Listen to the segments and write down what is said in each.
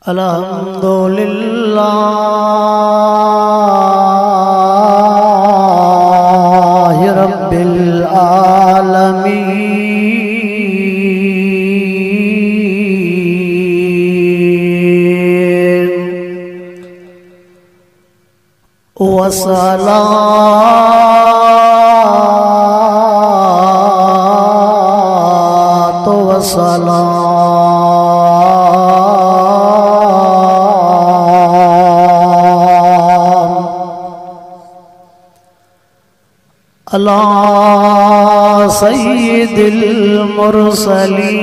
अल्हम्दुलिल्लाहि रब्बिल आलमीन वस्सलातु वस्सलाम अला सय्यिदिल मुरसलीन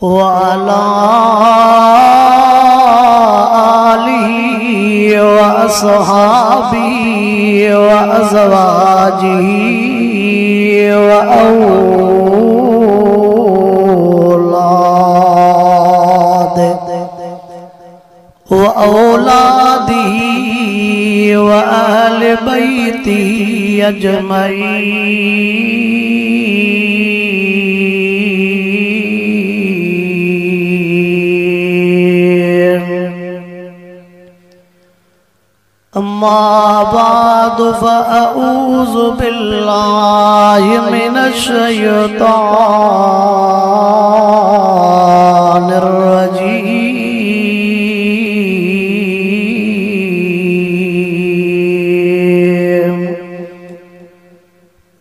व अला आलिहि व अस्हाबिहि व अज़वाजिहि व औलादिही व अहले बैतिही अजमईन। अम्मा बादु फ़अऊज़ु बिल्लाहि मिनश शैतानिर रजीम।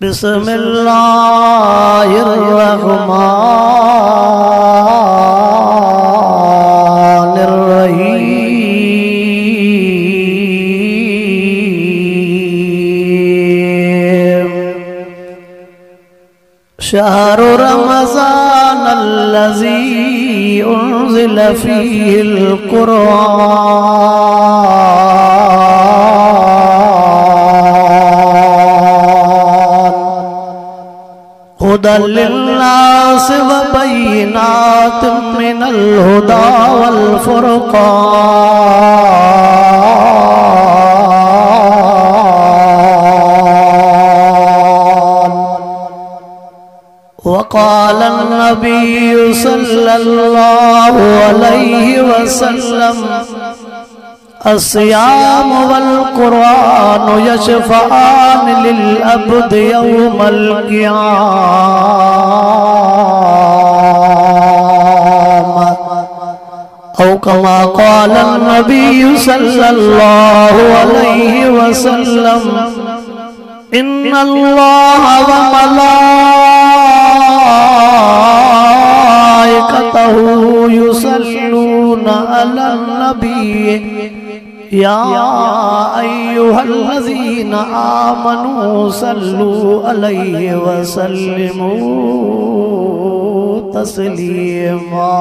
बिस्मिल्लाहिर्रहमानिर्रहीम। शहरु रमज़ानल्लज़ी उन्ज़िल फ़ीहिल क़ुरआन हुदल लिन्नासि व बय्यिनातिम मिनल हुदा वल फ़ुरक़ान। वक़ाल अन्नबिय्यु सल्लल्लाहु अलैहि वसल्लम अस्सियाम वल क़ुरआन यशफ़अन लिल अब्द यौमल क़ियामह औ कमा क़ाल अन्नबिय्यु सल्लल्लाहु अलैहि वसल्लम इन्नल्लाह व मलाइकतहु युसल्लूना अलन नबी या अय्युहल्लज़ीना आमनू सल्लू अलैहि वसल्लिमू तस्लीमा।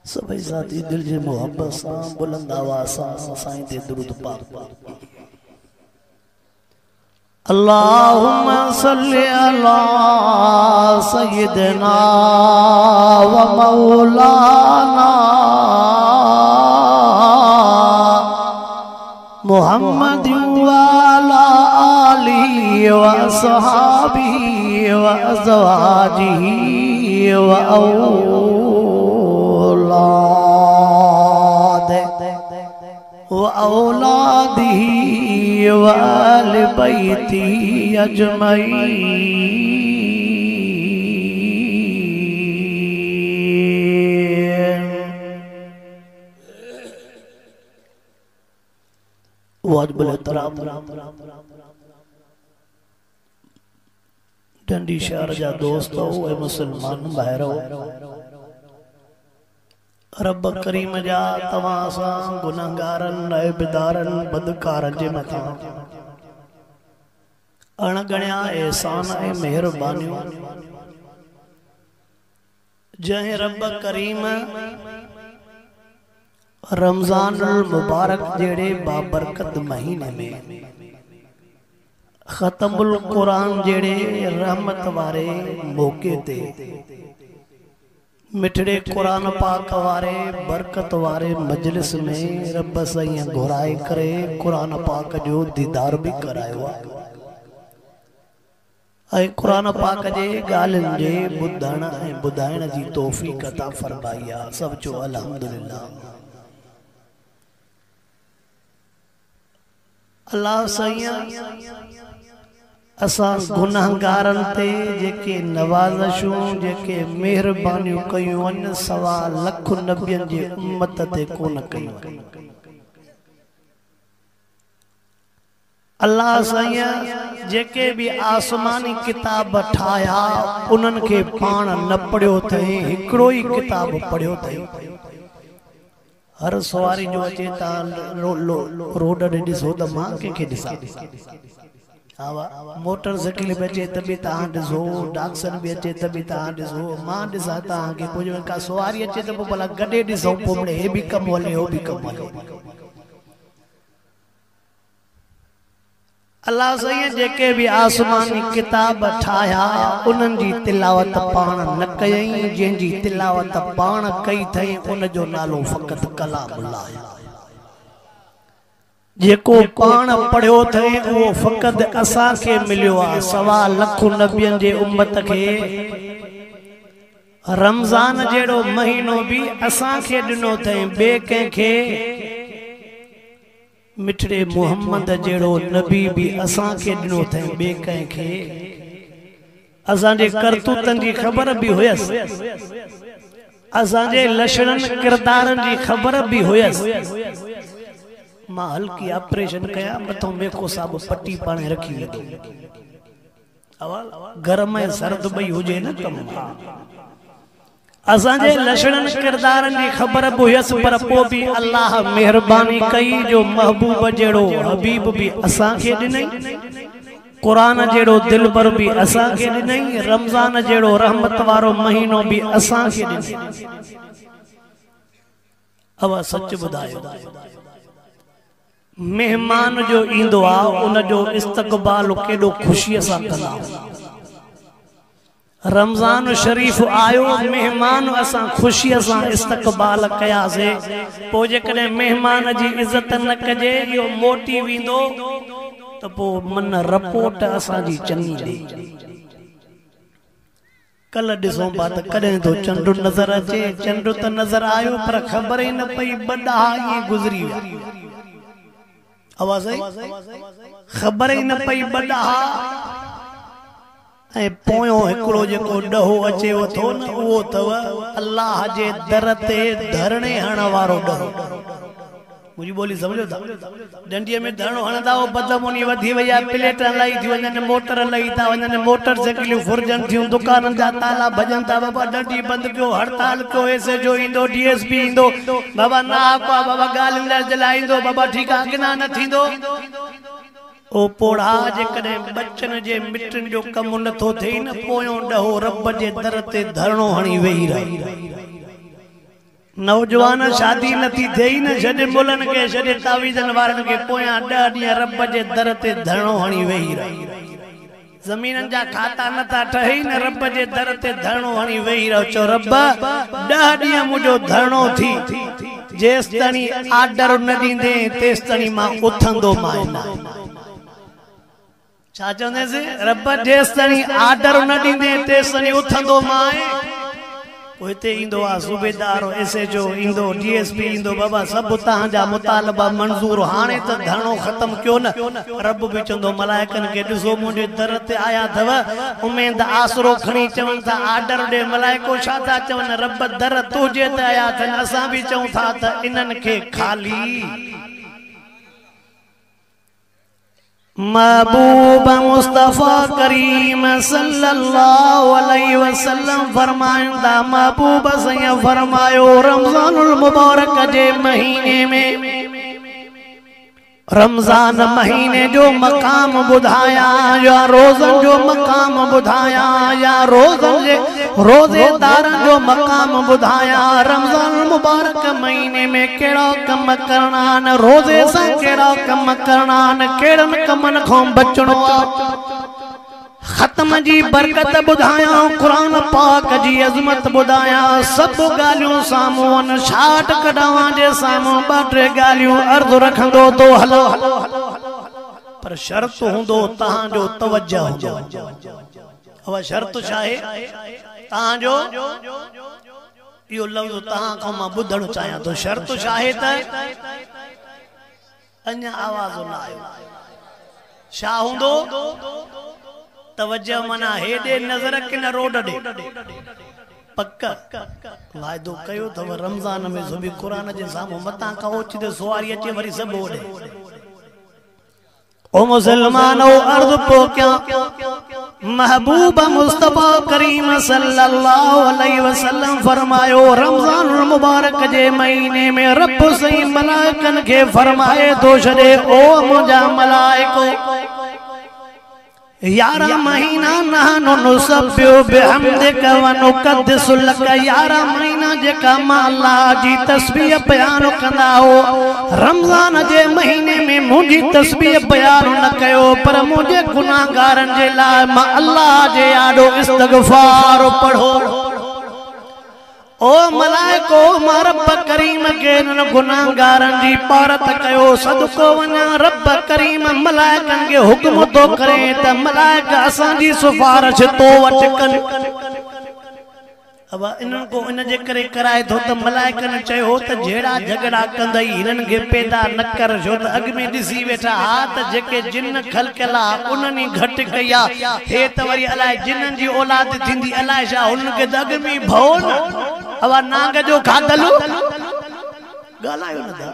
सभी ज़ाती दिल जे मोहब्बत सां बुलंद आवाज़ सां साईं ते दुरूद पाक अल्लाहुम्मा सल्लि अला सय्यिदिना व मौलाना मुहम्मद व अला आलिहि व अस्हाबिहि व अज़वाजिहि व औलादिही व अहले बैतिही अजमईन। वाजिबुल एहतराम डंडी शहर जा दोस्त हो मुसलमान ॿाहिरि रब करीम जा तव्हां सां गुनहगारन ऐबदारन बदकारन जे मथां अणगणिया एहसान ऐं मेहरबानियूं जंहिं रब करीम रमज़ानुल मुबारक जेड़े बाबरकत महीने में खत्मुल कुरान जेड़े रहमत वारे मौके ते मिठड़े कुरान पाक वारे बरकत वारे मजलिस में रब साईं घुराए करे कुरान पाक जो दीदार भी करायो आहे। कुरान पाक जे ॻाल्हियुनि जे ॿुधण ऐं ॿुधाइण जी तौफ़ीक़ अता फरमाई आहे। सभु चओ अल्हम्दुलिल्लाह। अल्लाह साईं असां गुनाहगारनि ते जेके नवाज़शूं जेके मेहरबानियूं कयूं आहिनि सवा लख नबियनि जे उम्मत ते कोन कयूं। अल्लाह साईं जेके भी आसमानी किताब ठाया उन्हनि खे पाण न पढ़ियो अथई, हिकिड़ो ई किताब पढ़ियो अथई। हर सवारी जो अचे रोड ॾे ॾिसो त मां कंहिंखे ॾिसां, मोटरसाइकिल भी अचे त बि तव्हां ॾिसो, डाक्सन भी अचे त बि तव्हां ॾिसो, मां ॾिसां तव्हांखे कुझु का सवारी अचे त पोइ भला गॾे ॾिसूं, पोइ मिड़े हे बि कमु हले हो बि कमु हले। अल्लाह साईं जेके भी आसमानी किताब ठाया उन्हनि जी तिलावत पाण न कयई, जंहिंजी तिलावत पाण कई अथई उन जो नालो फ़क़त कलामुल्लाह आहे। जेको पाण पढ़ियो अथई उहो फ़क़त असांखे मिलियो आहे। सवा लख नबियनि जे उम्मत खे रमज़ान जहिड़ो महीनो भी असांखे ॾिनो अथई, ॿिए कंहिंखे मिठड़े मोहम्मद जहिड़ो नबी भी असांखे ॾिनो अथई, ॿिए कंहिंखे असांजे करतूतनि जी ख़बर भी हुयसि, असांजे लक्षणनि किरदारनि जी ख़बर भी हुयसि। मां हल्की ऑपरेशन कया, मथों मेखो साहब पट्टी पाणे रखी लॻी, गरम ऐं सर्द ॿई हुजे न कमु। असांजे लक्षणनि किरदारनि जी ख़बर बि हुयसि, पर पोइ बि अल्लाह महिरबानी कई जो महबूब जहिड़ो हबीब भी असांखे ॾिनई, कुरान जहिड़ो दिलबर भी असांखे ॾिनई, रमज़ान जहिड़ो रहमत वारो महीनो भी असांखे ॾिनई। अब सच ॿुधायो, मेहमान जो ईंदो आहे उन जो इस्तक़बाल केॾो ख़ुशीअ सां कंदा। रमज़ान शरीफ आयो, मेहमान असां ख़ुशीअ सां इस्तक़बाल कयासीं। पोइ जेकॾहिं मेहमान जी इज़त न कजे, इहो मोटी वेंदो त पोइ मन रपोट असांजी चङी ॾे। कल ॾिसूं पिया त कॾहिं तो चंड नज़र अचे, चंड त नज़र आयो पर ख़बर ई न पई ॿ ॾाह ईअं गुज़री विया। आवाज़ आई, ख़बर ई न पई ॿ ॾाह। ऐं पोयों हिकिड़ो जेको ॾहो अचेव थो न उहो अथव अल्लाह जे दर ते धरणे हणण वारो ॾहो। मुंहिंजी ॿोली सम्झो था? डंडीअ में धरणो हणंदा हो, बदमुनी वधी वई आहे, प्लेट लही थी वञनि, मोटर लही था वञनि, मोटर साइकिलियूं फुरजनि थियूं, दुकाननि जा ताला भॼनि था, बाबा डंडी बंदि कयो, हड़ताल कयो, एस जो ईंदो, DSP ईंदो, बाबा ना को बाबा ॻाल्हि न जलाईंदो, बाबा ठीकु आहे गिना न थींदो। ओ पोड़ा जेकॾहिं बचन जे मिटन जो कमु नथो थिए न, पोयों ॾहो रब जे दर ते धरणो हणी वेही रही। नौजवान शादी नथी थिए न, छॾे मुलनि खे, छॾे तावीज़नि वारनि खे, पोयां 10 ॾींहं रब जे दर ते धरणो हणी वेही रही। ज़मीननि जा खाता नथा ठही न, रब जे दर ते धरणो हणी वेही रहो। चओ रब 10 ॾींहं मुंहिंजो धरणो थी, जेसि ताईं आर्डर न ॾींदे तेसि ताईं मां उथंदो मां न। छा चवंदेसि? रब जेसि ताईं आर्डर न ॾींदे तेसि ताईं उथंदो मां। पोइ हिते ईंदो आहे सूबेदार, SHO ईंदो, DSP ईंदो, बाबा सभु तव्हांजा मुतालबा मंज़ूर, हाणे त धरणो ख़त्म कयो न। रब बि चवंदो मलाइकनि खे, ॾिसो मुंहिंजे दर ते आया अथव, उमेद आसरो खणी चवनि था आर्डर ॾे। मलाइको छा था चवनि? रब दर तुंहिंजे ते आया अथनि, असां बि चऊं था त इन्हनि खे खाली। महबूब मुस्तफा करीम सल्लल्लाहु अलैहि वसल्लम फरमाइंदा, महबूब सैयद फरमायो रमज़ानुल मुबारक जे महीने में, रमज़ान महीने जो मकाम बुधाया या रोज़न जो मकाम बुधाया या रोज़ेदारन जो मकाम बुधाया। रमज़ान मुबारक महीने में केड़ा कम करना न, रोज़े से केड़ा कम करना न, केड़न कमन को बचनो। ख़त्म जी बरकत बुधाया, कुरान पाक जी अज़मत बुधाया, सब गालियों सामूं वन छाट कढावां जे सामूं ॿ टे गालियों अर्ज़ रखंदो तो हलो, पर शर्त हुंदो तहां जो तवज्जो हुंदो। अब शर्त छा आहे? तहां जो इहो लफ़्ज़ तहां खां मां ॿुधणु चाहियां थो। शर्त छा आहे त अञा आवाज़ न आयो। छा हुंदो? तवज्जो मना हेॾे नज़र कि न रोड ॾे। पक वाइदो कयो अथव रमज़ान में सुबह कुरान जे साम्हूं मतां खां ओचिते सुवारी अचे वरी सभु ओॾे। ओ मुसलमानो अर्ज़ पो क्या महबूब मुस्तफा करीम सल्लल्लाहु अलैहि वसल्लम फरमायो, रमज़ानुल मुबारक जे महीने में रब सही मलाइकन के फरमाए तो छॾे, ओ मुंहिंजा मलाइको यारा महीना नहनु नुसब्बिहु बिहम्दिका व नुक़द्दिसु लक। यारा महीना जेका मां अल्लाह जी तस्बीह बयान कंदा हो, रमज़ान जे महीने में मुंहिंजी तस्बीह बयान न कयो, पर मुंहिंजे गुनाहगारनि जे लाइ मां अल्लाह जे आॾो इस्तग़फ़ार पढ़ो। ओ मलाइको मां रब करीम के गुनाहगारनि जी पारत कयो, सदको वञा रब करीम मलाइकनि के हुक्म तो करे त मलाइका असांजी सिफारिश तो वटि कनि। अब इन्हनि को इन जे करे कराए थो त मलाइकनि चयो त जहिड़ा झगड़ा कंदई हिननि खे पैदा न कर, छो त अॻ में ॾिसी वेठा हा त जेके जिन खलकियल आहे उन्हनि घटि कई आहे, हे त वरी अलाए जिन्हनि जी औलाद थींदी अलाए छा, हुननि खे त अॻ में भओ न। अब नांग जो खाधलु ॻाल्हायो न था।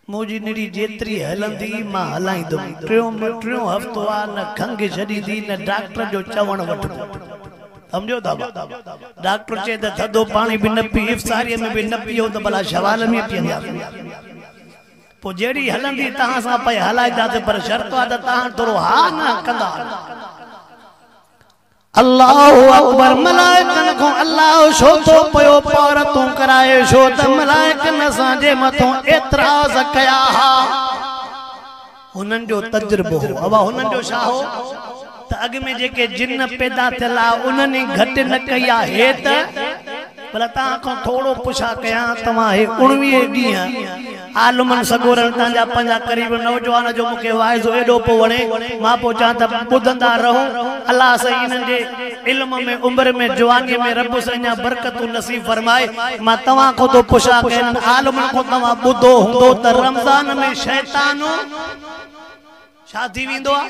मुंहिंजी निड़ी जेतिरी हलंदी मां हलाईंदुमि। टियों हफ़्तो आहे न खंघि छॾी थी न डॉक्टर जो चवणु वठो। समझो था? डॉक्टर चए त थधो पानी भी न पी, इफ्तारीअ में भी न पियो त भला शवाल में पीअंदा। पोइ जहिड़ी हलंदी तव्हां सां पई हलाईंदासीं, पर शर्त आहे त तव्हां थोरो हा न कंदा। अल्लाहु अकबर। मलाइकनि खां अल्लाह छो थो पियो पारतूं कराए, छो त मलाइकनि असांजे मथां एतिराज़ कया हा। हुननि जो तजुर्बो हो। अब हुननि जो छा हो त अॻ में जेके जिन पैदा थियल आहे उन्हनि घटि न कई आहे। हे त भला तव्हां खां थोरो पुछा कयां, तव्हां हे 19 ॾींहं आलमनि सगोरनि तव्हांजा पंहिंजा क़रीब नौजवान जो मूंखे वाइज़ो एॾो पियो वणे, मां पोइ चवां त ॿुधंदा रहो। अल्लाह साईं हिननि जे इल्म में उम्र में जवानीअ में रब साईं बरकतूं नसीब फरमाए। मां तव्हां खां थो पुछा कयां, आलमनि खां तव्हां ॿुधो हूंदो त रमज़ान में शैतान छा थी वेंदो आहे?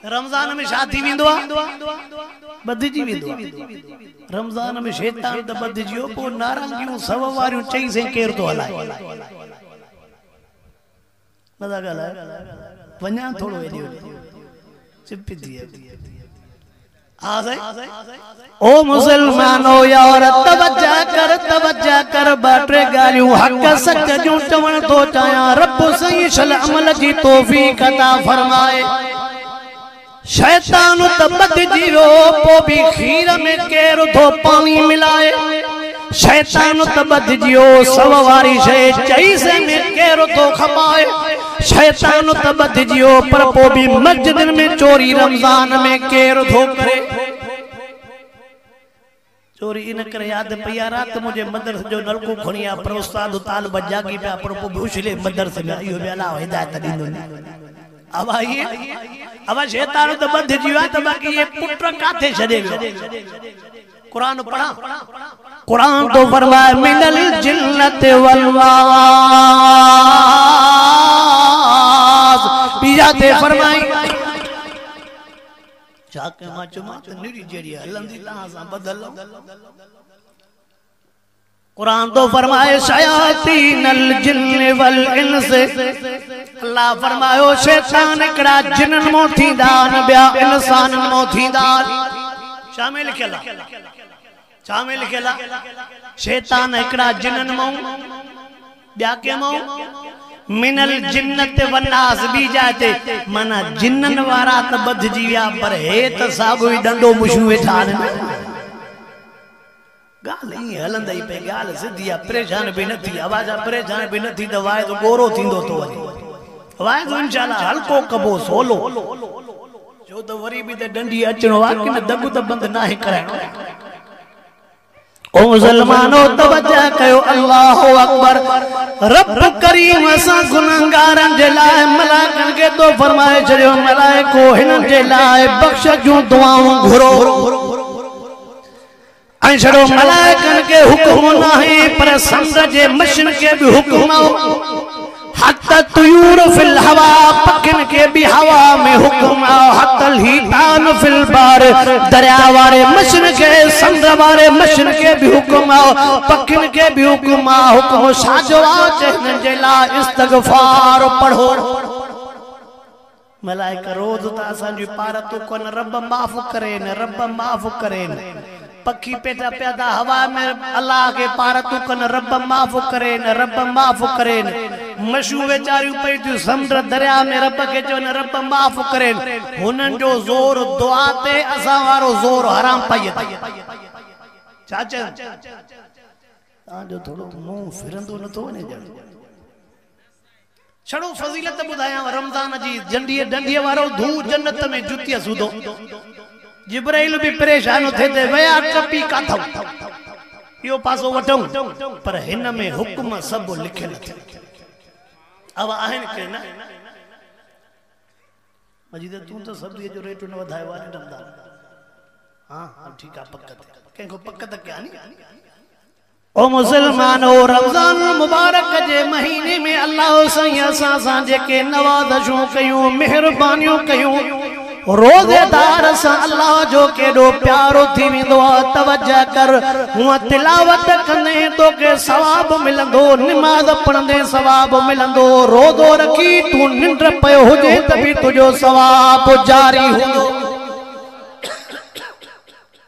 रमज़ान में छा थी वेंदो आहे? बदिजी वेंदो आहे। रमज़ान में शैतान त बदिजियो, पोइ नारंगियूं सव वारियूं चई से केर थो हलाए। मज़ा ॻाल्हाए वञा थोरो हेॾे चिप थी ओ मुसलमानो यार तवज्जो कर ॿ टे ॻाल्हियूं हक़ सच जूं चवण थो चाहियां। रब सही छल अमल जी तौफ़ीक़ अता फरमाए। शैतान त बदिजी वियो, पोइ बि खीर में केर थो पानी मिलाए। शैतान त बदिजी वियो, सव वारी शइ चई से में केर थो खपाए। शैतान त बदिजी वियो, पर पोइ बि मस्जिद में चोरी रमज़ान में केर थो करे। चोरी इन करे याद पई आहे, रात मुझे मदरसे जो नलको खणी आ, पर उस्ताद तालिब जागी पिया, पर पोइ भूसले मदरसे में इहो बि अलाह हिदायत ॾींदो न। अब आइए, अब शैतान तो बंधिजी वियो आहे, त बाक़ी ये पुट काथे छॾे वियो? कुरान पढ़ा। कुरान तो फरमाए मिनल जिन्नति वल वास। बीजा ते फरमाई जाके मां चुमा त निड़ी जेड़ी हलंदी तहां सां बदल। कुरान तो फरमाए शयातीनल जिन्न वल इंस। अल्लाह फरमायो शैतान हिकड़ा जिन्नन मो थींदा न ॿिया इंसानन मो थींदा। शामिल केला शामिल केला शैतान हिकड़ा जिन्नन मो ॿिया के मो मिनल जिन्नत वन्नास। बी जाते माना जिन्नन वारा त बदजी विया, पर हे त सागो ई डंडो मुशू वेठा आहिनि। गाल ही हलंदई पे, गाल सिधी आ, परेशान भी न थी। आवाज परेशान भी न थी त वाइदो गोरो थींदो तो वञे। वाइदो इंशाअल्लाह हल्को कबो सोलो। जो तो वरी भी ते डंडी अचणो आ कि दग त बंद नाहे कराइणो ओ मुसलमानो तवज्जो कयो अल्लाह अकबर रब करीम असा गुनाहगारन जे लाए मलाइकन के तो फरमाए छड़ियो मलाइको हिनन जे लाए बख्श जो दुआऊं घुरो ऐं छड़ो मलाइकन के हुक्म नाहे पर समुंड जे मछिन के भी हुक्म आओ हत्ता तुयूर फिल हवा पखिन के भी हवा में हुक्म आओ हत्तल हीतान फिल बार दरिया वाले मछिन के समुंड वाले मछिन के भी हुक्म आओ पखिन के भी हुक्म आओ हुक्म साजो चहन जे ला इस्तगफार पढ़ो मलाइका रोज त असांजी पारतू कोन रब माफ़ करे न रब माफ़ करे न पखी पेटा पैदा हवा में अल्लाह के पारतू कोन रब माफ़ करे न रब माफ़ करे न मशू वेचारियूं पई थियूं समुंड दरिया में रब के चो न रब माफ़ करे हुनन जो ज़ोर दुआ ते असां वारो ज़ोर हराम पई चाचा तव्हांजो थोरो मुंहुं फिरंदो नथो वञे ॼण छड़ो फजीलत बुधाया रमजान जी जंडीअ डंडीअ वारो धू जन्नत में जुतिया सुधो जिब्राइल भी परेशान थे ते वया टपी काथो यो पासो वठो पर हिन में हुक्म सब लिखियल अब आहिन के ना मजीद तू तो सब्जी जो रेट न वधायो आहे रमजान हां ठीक है पक्का केको पक्का त क्या नहीं ओ मुसलमानो रमजान मुबारक जे महीने में अल्लाह सैया सा जेके नवाज़शूं कयूं मेहरबानियूं कयूं रोजेदार सा अल्लाह जो केडो प्यारो थी विंदो तवज्जो कर हुआ तिलावत कंदे तो के सवाब मिलंदो नमाज पढ़ंदे सवाब मिलंदो रोज़ो रखी तू निंड पयो हुजे त भी तुजो सवाब जारी हुंदो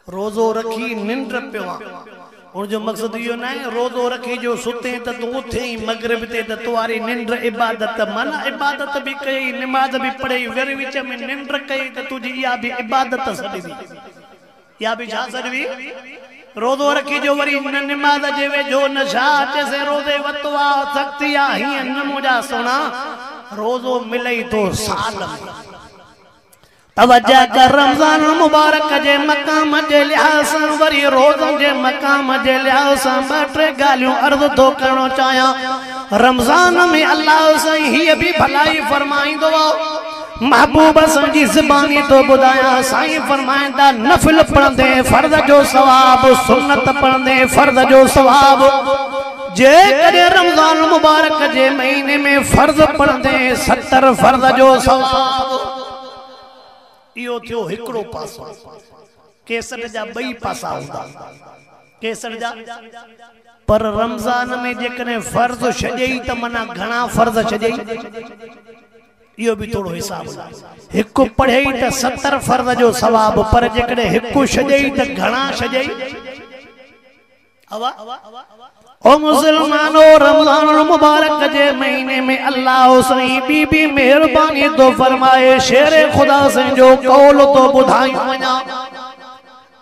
रोज़ो रखी निंड पियो उन जो मकसद यो ना है रोज़ो रखी जो सुते त तू उथे ही मगरिब ते त तुम्हारी निंड इबादत माना इबादत भी कई नमाज भी पढ़ी वेरी विच में निंड कई त तुझी या भी इबादत सदी या भी जा सदी रोज़ो रखी जो वरी नमाज जे वे जो नशा जैसे रोज़े वतवा सकतिया ही न मुजा सोना रोज़ो मिलई तो साल तवज्जो कर रमजान मुबारक जे मकाम जे लिहाज़ वरी रोज़न जे मकाम जे लिहाज़ ॿ टे ॻाल्हियूं अर्ज़ थो करणो चाहियां रमजान में अल्लाह साईं ही भी भलाई फरमाईंदो महबूब जी ज़बानी तो बुधाया साईं फरमाइंदा नफिल पढ़ंदे फर्ज जो सवाब सुन्नत पढ़ंदे फर्ज जो सवाब जे करे रमजान मुबारक जे महीने में फर्ज पढ़ंदे 70 फर्ज जो सवाब यो थियो हिकड़ो पासो केसर जा बई पासा हुंदा केसर जा पर रमजान में जेकने फर्ज छजई त मना घणा फर्ज छजई यो भी थोड़ो हिसाब हिकु पढ़ई त 70 फर्ज जो सवाब पर जेकने हिकु छजई त घणा छजई अवा ओ मुसलमानो रमजान मुबारक जे महीने में अल्लाह सही बीबी मेहरबानी तो फरमाए शेर खुदा से जो कौल तो बुधाई वना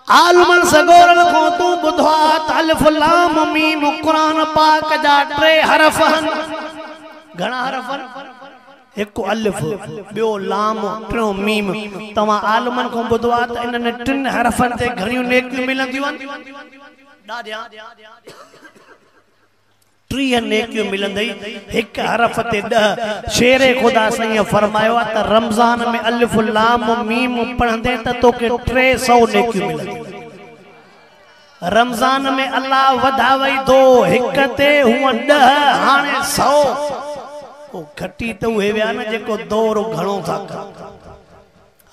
आलमन सगोरन को तू बुधवा अलिफ लाम मीम कुरान पाक जा 3 हरफ घणा हरफ एक अलिफ बियो लाम टियों मीम तवा आलमन को बुधवा त इनने 3 हरफन ते घणियूं नेकियूं मिलंदियूं ॾाढियां 3 नेकियूं मिलंदई एक हरफ ते 10 शेर खुदा सही फरमायो त रमजान में अलिफ लाम मीम पढ़ंदे त तोके 300 नेकियूं मिलंदी रमजान में अल्लाह वधावई दो हिक ते हुआ 10 हाने 100 ओ घटी तो हे विया न जेको दौर घणो था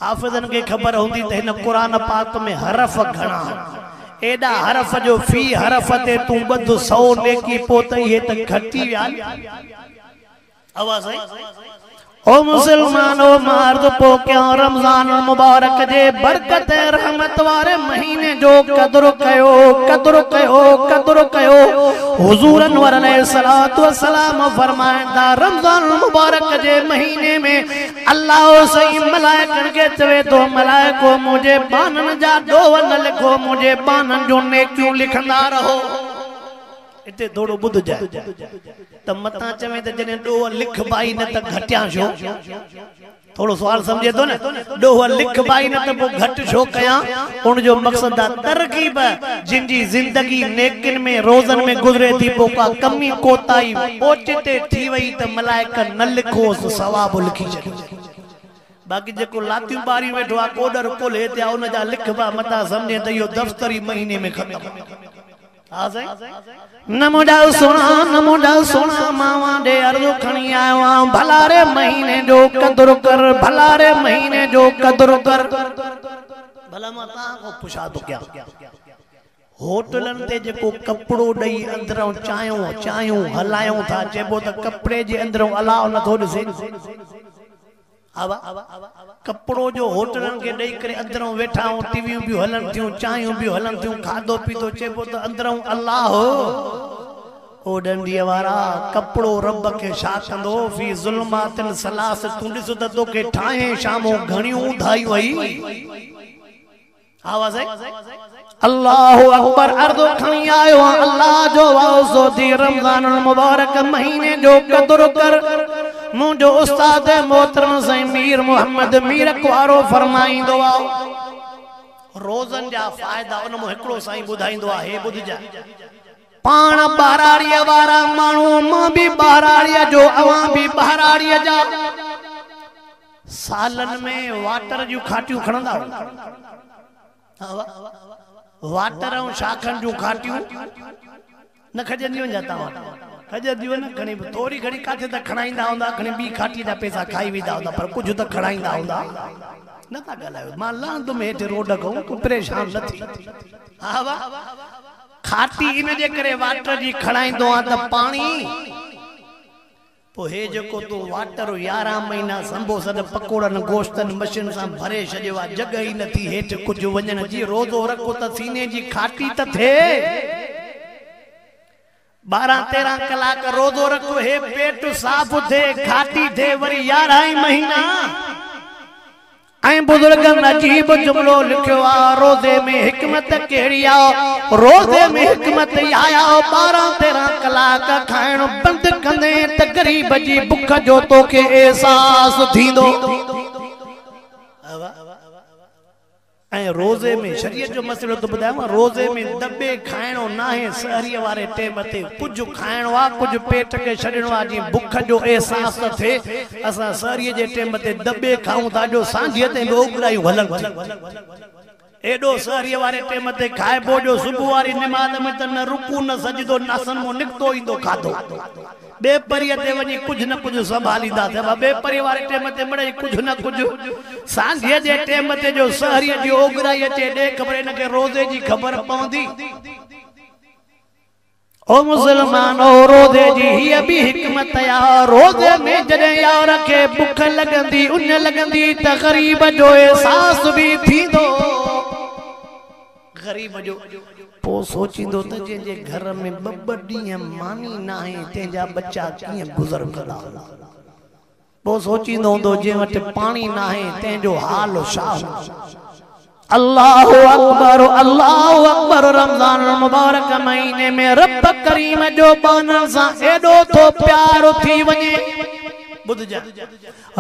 हाफिज़न के खबर होंदी त हिन कुरान पाक में हरफ घणा एडा हरफ जो फी हरफ ते तू बद 100 नेकी पोत ये त घटी विया आवाज आई ओ मुसलमानो मर्द पो क्या रमजान मुबारक जे बरकत रहमत वारे महीने जो कदर कयो कदर कयो कदर कयो हुजूर अनवर अलैहिस्सलातु वस्सलाम फरमाइंदा रमजान मुबारक जे महीने में अल्लाह सही मलाइकन के चवे तो मलाइको मुझे बानन जा दोवन लिखो मुझे बानन जो नेकियूं लिखंदा रहो इते थोड़ो बुध जाए त मता चवे त जने दो लिख भाई न त घटिया छो थोड़ो सवाल समझे तो न डोह लिख भाई न तो घट छो कया उन जो मकसद आ तरकीब जिनजी जिंदगी नेकिन में रोजन में गुजरे थी पोका कमी कोताई ओचिते थी वई त मलाइका न लिखोस सवाब लिखी छॾी बाकी जेको लातियूं बारी वेठो आ कोडर कोले ते उन जा लिखबा मता समझे त यो दफ्तरी महीने में खत्म आ साईं नमो डाल सोना मावा दे अर्ज़ खणी आयो आ भला रे महीने जो कदर कर भला रे महीने जो कदर कर भला मां ता को पुछा तो क्या होटलन ते जेको कपड़ो दई अंदरों चायूं हलायूं था चेबो त कपड़े जे अंदरों अलाव न थो दिसे आवा कपड़ो जो होटलन के दई करे अंदरों वेठा हूं टीवियूं भी हलन थियूं चायूं भी हलन थियूं खादो पीतो चेबो त अंदरों अल्लाह ओ डंडी वारा कपड़ो रब के छा कंदो फी ज़ुल्मातिन सलास तू ॾिस त तोखे ठाहे शामो घणियूं धाई वई आवाज़ है अल्लाहु अकबर अर्ज़ खणी आयो अल्लाह जो वासो थी रमजान मुबारक महीने जो कदर कर मुझो उस्ताद मोहतरम साईं मीर मोहम्मद मीर कुआरो फरमाईंदो आ रोजन जा फायदा उन मो हिकड़ो साईं बुधाईंदो आ हे बुधजा पाण बहराड़ीअ वारा माण्हू मां भी बहराड़ीअ जो अवां भी बहराड़ीअ जा सालन में वाटर जूं खाटियूं खणंदा वाटर और शाखन जूं खाटियूं न खजंदियूं जाता खजंदियूं न खणी थोड़ी घणी काथे त खणाईंदा हुंदा खणी बी खाटी जा पैसा खाई वेंदा हुंदा पर कुछ त खणाईंदा हुंदा न था गलायो मां लांद में हेठि रोड कहूं परेशान न थी हा वा खाटी इन जे करे वाटर जी खणाईंदो आ त पानी पो हे जेको तो वाटर 11 महीना संभो सद पकोड़न गोश्तन मशीन सां भरे छॾियो आ जगह ही न थी हेठि कुछ वञण जी रोज़ो रखो त सीने जी खाटी त थे 12-13 कलाक रोज़ो रखो हे पेट साफ थे खाटी थे वरी 11 महीना ऐं बुजुर्गन अजीब जुमलो लिखियो आ रोज़े में हिकमत केड़ी आ रोज़े में हिकमत आया 12-13 कलाक खाइण बंद कंदे त गरीब जी भुख जो तोखे एहसास थींदो ऐं रोज़े में शरीयत जो मसलो तो बुधाया रोज़े में दबे खाइणो ना है सहरी वाले टेम ते कुछ खाइणो आ कुछ पेट के छड़णो आ जी भुख जो एहसास थे असा सहरी जे टेम ते दबे खाऊं ता जो सांझे ते ओगराई हलन एडो सहरी वाले टेम ते खाइबो जो सुबह वाली नमाज में त न रुकू न सजदो नसन मो निकतो इंदो खाधो बेपरिया ते वनी कुछ न कुछ संभालींदा थे बेपरिया वाले टेम ते मड़े कुछ न कुछ सांझे जे टेम ते जो सहरी जी ओगराई अचे दे खबर न के रोज़े जी खबर पवंदी ओ मुसलमानो रोज़े जी ही भी हिकमत या रोज़े में जने यार के भूख लगंदी उन लगंदी त गरीब जो एहसास भी थींदो गरीब जो पो सोचिंदो त जे घर में बब्बडी मानी ना है तेजा बच्चा किए गुजर कदा पो सोचिंदो हुंदो जे वट पानी ना है तेजो हाल छा अल्लाहु अकबर रमजान मुबारक महीने में रब करीम जो बानन सा एडो तो प्यार थी वने बुध जा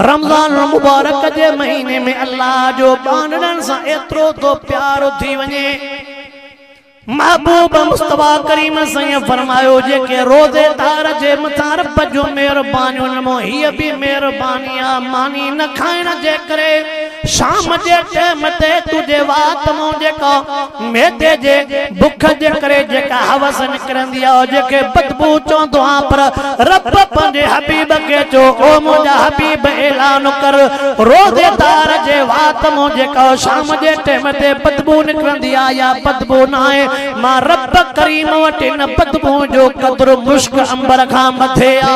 रमजान मुबारक जे महीने में अल्लाह जो बानन सा एतरो तो प्यार थी वने महबूब मुस्तफा करीम सही फरमायो जे के रोज़े दार जे मथा रब जो मेहरबानी मो ही भी मेहरबानी आ मानी न खाइण जे करे शाम जे टाइम ते तुझे वात मो जेका मैदे जे भूख जे करे जेका हवस निकरंदी आ जेके बदबू चोंदो आ पर रब पंजे हबीब के चो ओ मुजा हबीब ऐलान कर रोज़े दार जे वात मो जेका शाम जे टाइम ते बदबू निकरंदी आ या बदबू ना है मां रब करीम वटे न बदबू जो कदर मुश्क अंबर खां मथे आ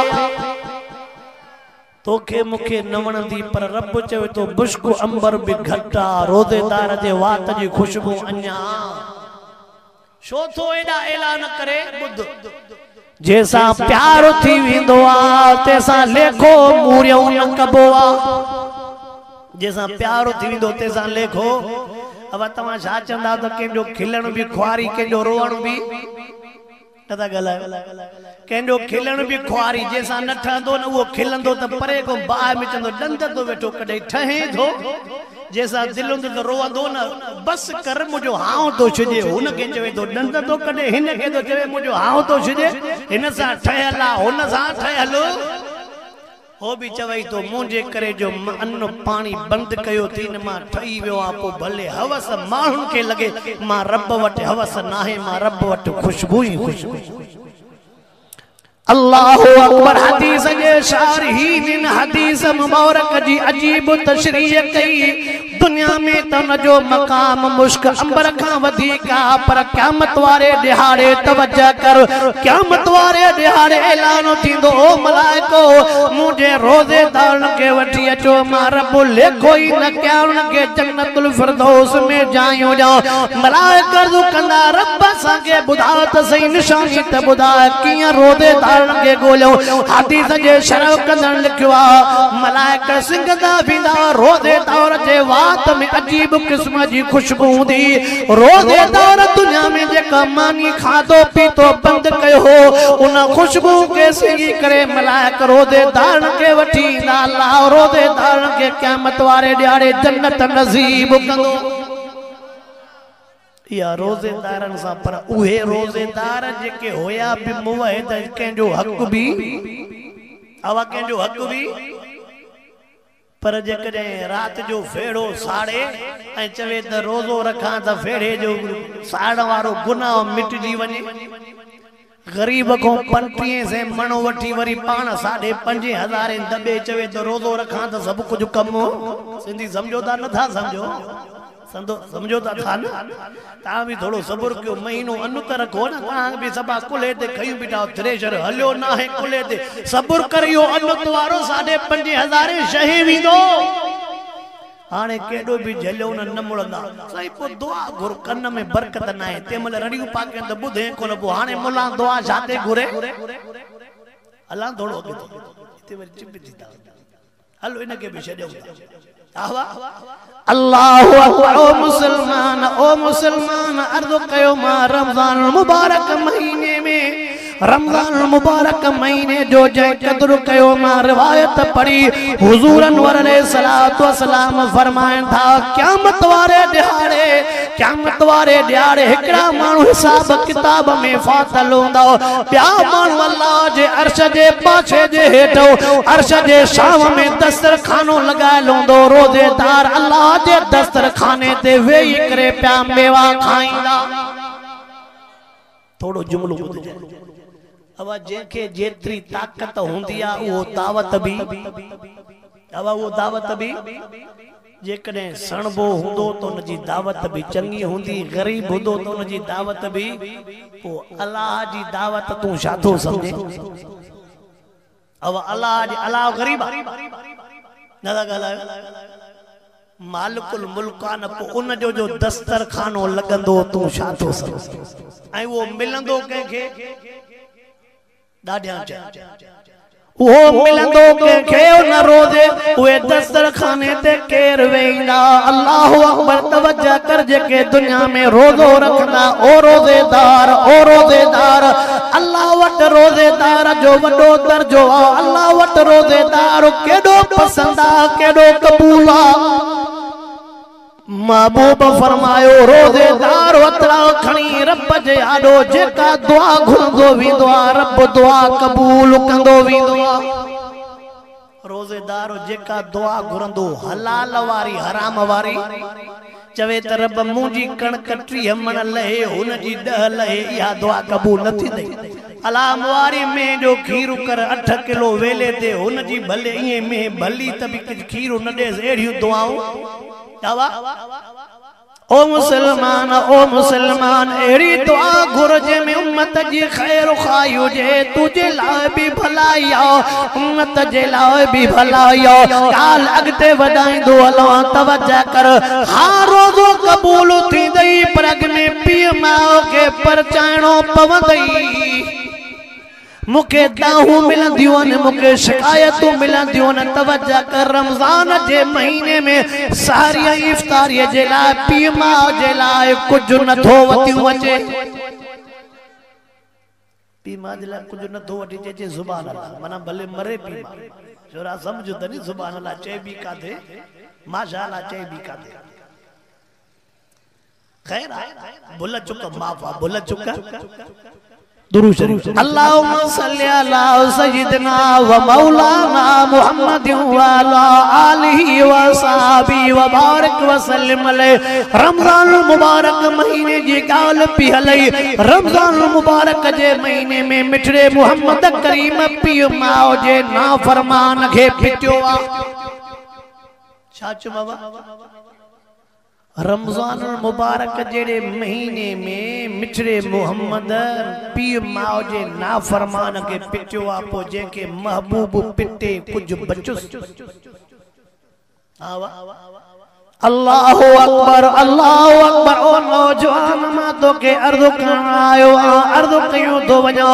तोखे मुखे न वणंदी पर रब चवे तो मुश्क अंबर भी घटा रोज़ेदार जे वात जी खुशबू अन्या छो तो एडा ऐलान करे बुध जैसा प्यार थी विंदो आ तैसा लेखो मूरियो न कबो आ जैसा प्यार थी विंदो तैसा लेखो अब तमा छा चंदा त केजो खिलण भी खुआरी केजो रोवण भी नथा ॻाल्हायो कंहिंजो खिलण बि खुआरी जंहिंसां न ठहंदो न उहो खिलंदो त परे खां बाहि में चवंदो ॾंद थो वेठो कॾहिं ठहे थो जैसा दिल हूंदो त रोअंदो न बस कर मुंहिंजो हाउ थो छॾे हुनखे चवे थो ॾंद थो कढे हिनखे थो चवे मुंहिंजो हाउ थो छॾे हिन सां ठहियल आहे हुन सां ठहियल हो भी चवई तो मुझे करे जो अन्न पानी बंद कयो थी न मां ठही वियो आ पोइ भले हवस माण्हुनि खे लगे मां रब वटि हवस नाहे मां रब वटि खुशबू ही खुशबू अल्लाहु अकबर हदीस जे शारहीन हदीस मुबारक जी अजीब तशरीह कई दुनिया में त न जो मकाम मुश्क अंबर खां वधीक पर क़यामत वारे दिहाड़े तवज्जो कर क़यामत वारे दिहाड़े ऐलान थींदो ओ मलाइको मुझे रोज़ेदारन के वठी अचो मां रब लेखो ही न कया उनके जन्नतुल फिरदौस में जायो जाओ मलाइका अर्ज़ कंदा रब असांखे बुधा त सही निशानी त बुधा कियां रोज़ेदार के गोलो हदीस जे शरह कंदन लिखवा मलाइका सिंगदा बिंदा रोज़ेदार जे वात में अजीब किस्म जी खुशबू दी रोज़ेदार दुनिया में जेका मानी खादो पीतो बंद कयो हो उन खुशबू के सिंगी करे मलाइका रोज़ेदार के वठी ना अल्लाह रोज़ेदार के क़यामत वारे ॾियारे जन्नत नसीब कंदो या रोज़ेदारन सा पर उहे रोज़ेदार जेके होया भी मुवहिद कंहिंजो हक भी अवा कंहिंजो हक भी पर जेकॾहिं रात जो फेड़ो साड़े ऐं चवे त रोज़ो रखां त फेड़े जो साड़ वारो गुनाह मिटजी वञे गरीब को 35 से मणो वठी वरी पाण 5,500 दबे चवे तो रोज़ो रखां त सब कुछ कम सिंधी समझो था नथा समझो समझो था न ता भी थोड़ो सब्र कयो महीनो अनु त रखो न ता भी सभा कुले ते खयूं बीठा थ्रेशर हलियो ना है कुले ते सब्र करियो अनु वारो 5,500 शहे विंदो हाने केडो भी झलियो न मुड़ंदा सही पो दुआ घुर कन में बरकत ना है तेमल रड़ियो पाके त बुधे कोन पो हाने मुला दुआ जाते घुरे अल्लाह थोड़ो इते वरी चिप जीता हलो इनके भी छड्यो अल्लाहु अकबर ओ मुसलमान अर्ज़ कयो मां रमजान मुबारक महीने में रमजान मुबारक महीने जो जै कदर कयो मां रिवायत पढ़ी हुजूर अनवर अलैहिस्सलातु वस्सलाम फरमाइन था क़यामत वारे ॾियारे हिकड़ा माण्हू हिसाब किताब में फातल हूंदा ॿिया माण्हू अल्लाह जे अर्श जे पाछे जे हेठो अर्श जे शाम में दस्तरखानो लगायल हूंदो रोज़ेदार अल्लाह जे दस्तरखाने ते वेही करे पिया मेवा खाईंदा थोड़ो जुमलो ॿुधजे अवा जेके जेतरी ताकत हुंदी आ वो दावत भी अवा वो दावत भी जेकॾहिं सणबो हूंदो तो उनजी दावत भी चंगी हुंदी गरीब हूंदो तो उनजी दावत भी पो अल्लाह जी दावत तू छा थो समझे अवा अल्लाह गरीब न ॻाल्हायो मालिकुल मुल्कान पो उन जो दस्तरखानो लगंदो तू छा थो समझे ऐं वो मिलंदो कंहिंखे दाढ़ियां वो मिलंदो के न रोज़े वे दस्तरखाने ते केर वेंदा अल्लाहु अकबर तवज्जो कर जेके दुनिया में रोज़ो रखदा ओ रोज़ेदार अल्लाह वट रोज़ेदार जो वडो दर्जो अल्लाह वट रोज़ेदार केडो पसंद आ केडो कबूल आ महबूब फरमायो रोज़ेदार वतरा खणी रब जे आडो जेका दुआ घुरंदो विंदो आ रब दुआ कबूल कंदो विंदो आ रोज़ेदार जेका दुआ घुरंदो हलाल वारी हराम वारी चवे त रब मुंजी कणक 30 मन लहे हुन जी 10 लहे या दुआ कबूल न थींदी हलाम वारी में जो खीर कर 8 किलो वेले ते हुन जी भले इए में भली त भी खीर न दे एड़ियूं दुआऊं ओ मुसलमान एड़ी दुआ घुरजे में उम्मत जी खैर खाई हुजे तुझे लाए भी भलाई उम्मत जे लाए भी भलाई काल अगते वधाईंदो अल्लाह तवज्जो कर हां रोज़ो कबूल थींदई पर अग में पीउ माउ के परचाइणो पवंदई मुके दाहू मिलंदियूं न मुके शिकायतूं मिलंदियूं न तवज्जो कर रमजान जे महीने में सारी इफ्तारी जे लाए पीउ माउ जे लाए कुछ नथो वतियूं अचे पी मां जे लाइ कुछ न थो वठी चए सुभान अल्लाह माना भले मरे पी मां छोरा समझो त नी सुभान अल्लाह चए बि काथे माशाअल्लाह चए बि काथे खैर भुल चुक माफ भुल चुक दुरूद शरीफ अल्लाहुम्मा सल्ली अला सय्यिदना व मौलाना मुहम्मद व अला आलिहि व सहाबी व बारिक व सल्लिम अलैहि रमजान मुबारक महीने जी गाल पी हलई रमजान मुबारक जे महीने में मिठड़े मोहम्मद करीम पी माओ जे नाफरमान खे पिटियो आ छाच बाबा रमजान मुबारक जेड़े महीने में मिठड़े मोहम्मद पी माओ जे नाफरमान के पिटियो आ पो जेके महबूब पिटे कुछ बचुस आवा अल्लाहु अकबर ओ नौजवान मां तो के अर्ज करण आयो अर्ज कयो तो वणो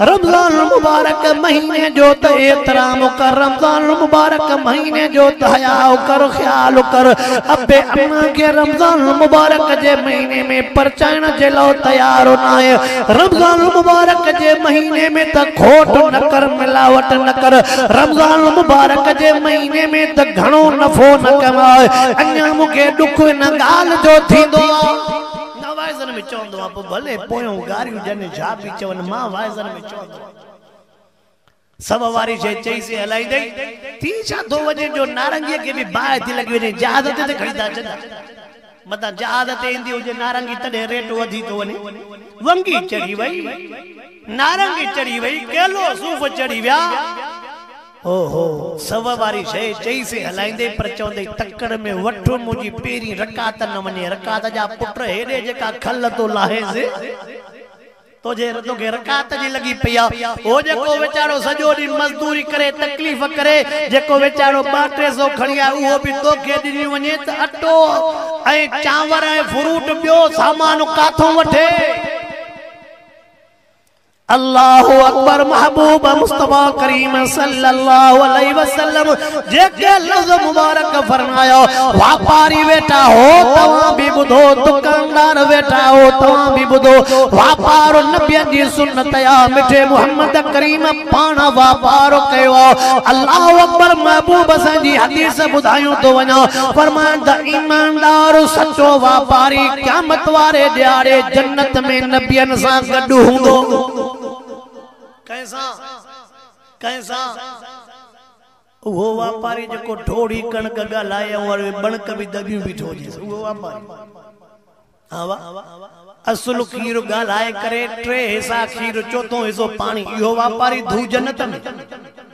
रमजान मुबारक महीने जो त एहतराम कर रमजान मुबारक महीने जो त हया कर ख्याल कर अबे अम्मा के रमजान मुबारक जे महीने में परचाइण जे लो तैयार न है रमजान मुबारक जे महीने में त खोट न कर मिलावट न कर रमजान मुबारक जे महीने में त घणो नफो न कमाए अन्या मुके दुख न गाल जो थींदो नवाइज़न में चवंदो आ पो भले पोयो गारियूं जने छा भी चवन मां वाइज़न में चवंदो सब वारी शे चई से हलाई दई थी छा 2 बजे जो नारंगी के भी बाय थी लगी वने जहाज ते खरीदा चला मता जहाज ते इंदी हुजे नारंगी तडे रेट वधी तो वने वंगी चढ़ी वई नारंगी चढ़ी वई केलो सूफ चढ़ी व्या ओहो सव वारी शे चई से हलाइंदे पर चवंदे तकड़ में वठो मुजी पेरी रकात न वने रकात जा पुट हेडे जेका खल तो लाहे से तो जे तो के रकात जी लगी पिया ओ जेको बेचारो सजो दिन मजदूरी करे तकलीफ करे जेको बेचारो 200-300 खणिया वो भी तो के दिनी वने त अटो ए चांवर ए फ्रूट बियो सामान काथों वठे अल्लाहु अकबर महबूब मुस्तफा करीम सल्लल्लाहु अलैहि वसल्लम जेके लफ्ज मुबारक फरमायो व्यापारी बेटा हो तवा भी बुधो दुकानदार बेटा हो तवा भी बुधो व्यापार नबी जी सुन्नत या मिठे मोहम्मद करीम पाण व्यापार कयो अल्लाहु अकबर महबूब जी हदीस बुधायो तो वणो फरमांदा ईमानदार सच्चो व्यापारी क़यामत वारे दिहाड़े जन्नत में नबियन सा गड हुंदो कैसा कैसा वो व्यापारी जो ठोड़ी कणक गलाए और बणक भी दबियूं बीठो जी वो व्यापारी आवा असुल खीर गलाए करे 3 हिस्सा खीर चौथो हिस्सो पानी यो व्यापारी धू जन्नत में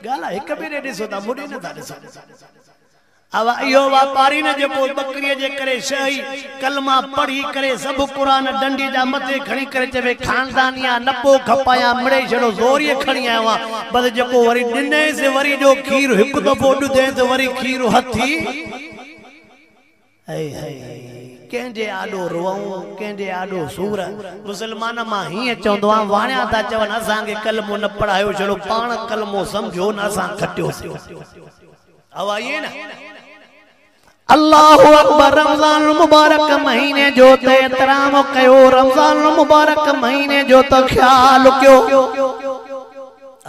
गला एक बेरे ॾिसो ता मुड़ी न था ॾिसो अब यो व्यापारी ने जो बकरी जे करे सही कलमा पढ़ी करे सब कुरान डंडी जा मथे खणी करे चवे खानदानिया नपो खपाया मिड़े छड़ो जोरिए खणी आवा बस जको वरी दिने से वरी जो खीर एक दफो ॾुधे तो वरी खीर हथी हे हे केंजे आडो रोऊं केंजे आडो सूर मुसलमान मां ही चवंदो आ वाणिया ता चवन असा के कलमो न पढ़ायो छड़ो पाण कलमो समझो न असा खटियो अब आइए ना अल्लाहु अकबर रमजान मुबारक महीने जो ते एहतराम कयो रमजान मुबारक महीने जो तो ख्याल कयो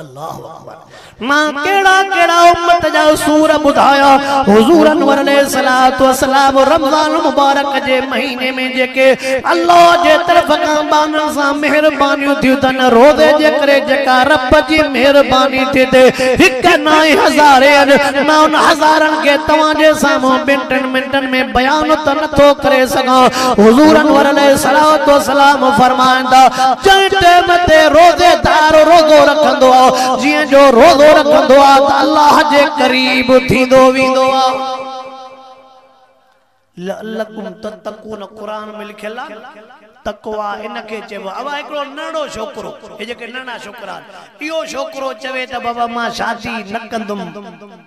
अल्लाहु अकबर मां केड़ा केड़ा उम्मत जा सूर बुधाया हुजूर अनवर अलैहिस्सलातु वस्सलाम रमजान मुबारक जे महीने में जेके अल्लाह जे तरफ का बानन सा मेहरबानी थी तन रोजे जे करे जेका रब जी मेहरबानी थी ते हिक नाई हजारन मां उन हजारन के तवा जे सामो मिनटन में बयान त न तो करे सका हुजूर अनवर अलैहिस्सलातु वस्सलाम फरमांदा जै टाइम ते रोजेदार रोजो रखंदो जिए जो रोजो रखंदो आ त अल्लाह जे करीब थींदो वींदो आ लकुम तत्तकून कुरान में लिखियल तकवा इनके चेबो अब एकड़ो नड़ो छोकरो ए जेके नना छोकरा इयो छोकरो चवे त बाबा मां शादी न कंदुम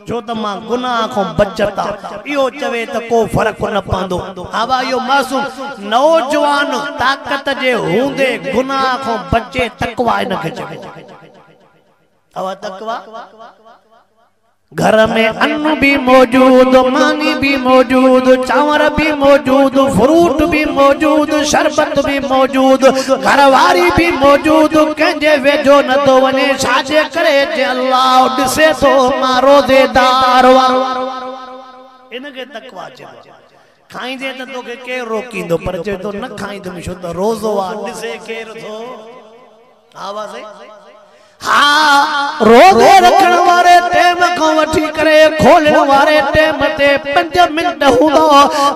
जो त मां गुनाह को बचता इयो चवे त को फर्क न पांदो आवा यो मासूम नौजवान ताकत जे हुंदे गुनाह को बचे तकवा इनके चवे अब तकवा घर में अन्न भी मौजूद, मानी भी मौजूद, चावल भी मौजूद, फ्रूट भी मौजूद, शरबत भी मौजूद, घरवारी भी मौजूद, कंहिंजे वेझो न थो वञे, छाजे करे जे अल्लाह ॾिसे थो मां रोज़ेदार इनके तकवा चइबो। खाईंदे त तोखे केरु रोकींदो, पर चए थो न खाईंदुमि छो त रोज़ो आहे, ॾिसे केरु थो। आवाज़ हाँ, रोज़े रखण वारे टेम खां वठी करे खोलण वारे टेम ते 5 मिंट हूंदो,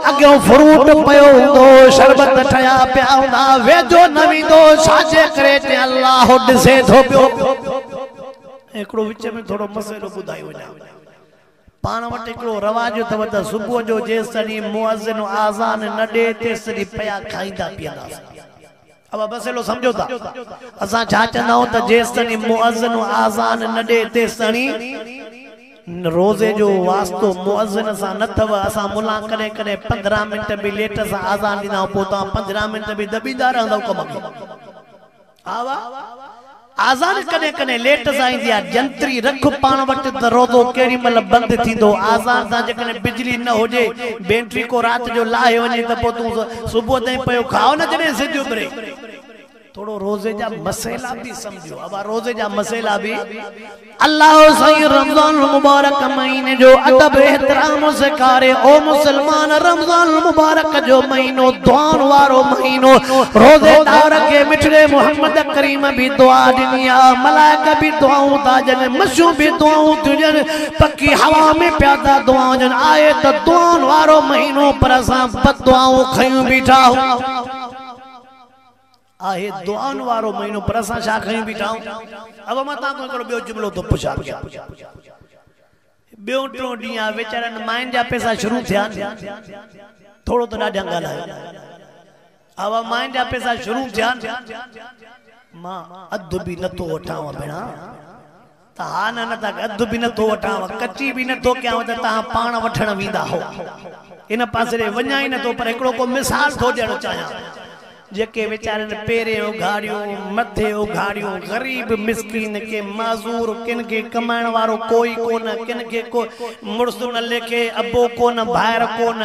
अॻियों फ्रूट पियो हूंदो, शरबत ठहिया पिया हूंदा, वेझो न वेंदो, छाजे करे ते अल्लाह ॾिसे थो पियो। हिकिड़ो विच में थोरो मसइलो ॿुधाए वञा। पाण वटि हिकिड़ो रवाज अथव त सुबुह जो जेसिताईं मुअज़्ज़िन आज़ान न ॾे तेसिताईं पिया खाईंदा पीअंदासीं। अब मसइलो समझो था, असां छा चवंदा आहियूं त जेसिताईं मुअज़्ज़िन आज़ान न ॾे तेसिताईं रोज़े जो वास्तो मुअज़्ज़िन सां न अथव। असां मुला कॾहिं कॾहिं 15 मिंट बि लेट सां आज़ान ॾींदा आहियूं, पोइ तव्हां 15 मिंट बि दॿींदा रहंदव कम खे। आज़ान कॾहिं कॾहिं लेट सां ईंदी आहे, जंतरी रख पाण वटि त रोज़ो केॾी महिल बंदि थींदो। आज़ान सां जेकॾहिं बिजली न हुजे, बैटरी को राति जो लाहे वञे त पोइ तूं सुबुह ताईं पियो खाओ न जॾहिं सिज उभरे। थोड़ो रोज़े जा मसइला भी समझो। अब रोज़े जा मसइला भी अल्लाह सही रमजान मुबारक महीने जो अदब एहतराम सेखारे। ओ मुसलमान, रमजान मुबारक जो महीनो दुआन वारो महीनो, रोज़ेदार के मिठड़े मोहम्मद करीम भी दुआ ॾिनी आ, मलाइका भी दुआऊं था ॾियनि, मछियूं भी दुआऊं थियूं ॾियनि, पखी हवा में पिया था दुआऊं ॾियनि। आहे त दुआन वारो महीनो, पर असां बददुआऊं खयूं बीठा आहे। दुआन वारो महीनो, पर असां छा खयूं बीठा आहियूं। अब मां तव्हां खां हिकिड़ो ॿियो जुमिलो थो पुछां। ॿियो टियों ॾींहुं आहे, वीचारनि माइनि जा पैसा शुरू थिया, थोरो त ॾाढा ॻाल्हायो। अब माइनि जा पैसा शुरू थिया, मां अधु बि नथो वठांव भेणा, त हा न नथा अधु बि नथो वठांव, कची बि नथो कयांव त तव्हां पाण वठण वेंदा हो। इन पासे ॾे वञा ई नथो, पर हिकिड़ो को मिसाल थो ॾियणु चाहियां। जेके वीचारनि पेरे उघाड़ियूं, मथे उघाड़ियूं, गरीब मिस्कीन के माज़ूर, किन के कमाइण वारो कोई कोन, किन के को मुड़स न लेखे, अबो कोन, भाइर कोन,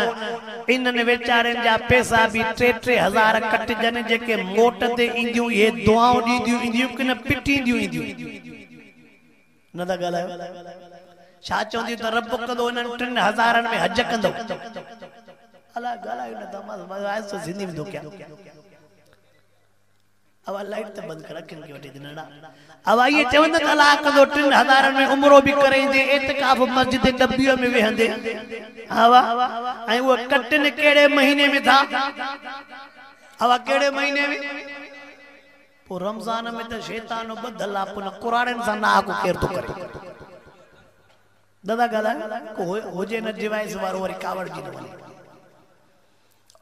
इन्हनि वीचारनि जा पैसा भी 3-3 हज़ार कटजनि, जेके मोट ते ईंदियूं इहे दुआऊं ॾींदियूं ईंदियूं कि न पिटींदियूं ईंदियूं। न था ॻाल्हायो, छा चवंदियूं त रब कंदो इन्हनि 3 हज़ारनि में हज कंदो। अला ॻाल्हायो न था, मां सिंधी में थो कयां। अब लाइट ते बंद कर रखन के वठी दिनड़ा। अब ये चवंद त अल्लाह कंदो 3 हज़ारनि में उमरो भी करेंदे, एतिकाफ मस्जिद डबियो में वेहंदे। हवा ऐं वो कटन केड़े महीने में था, हवा केड़े महीने में? पो रमजान में त शैतान बदल आ, पुन कुरान सा ना को केर तो करे। दादा गाला को होजे न डिवाइस वारो वरी कावड़ जी न वने।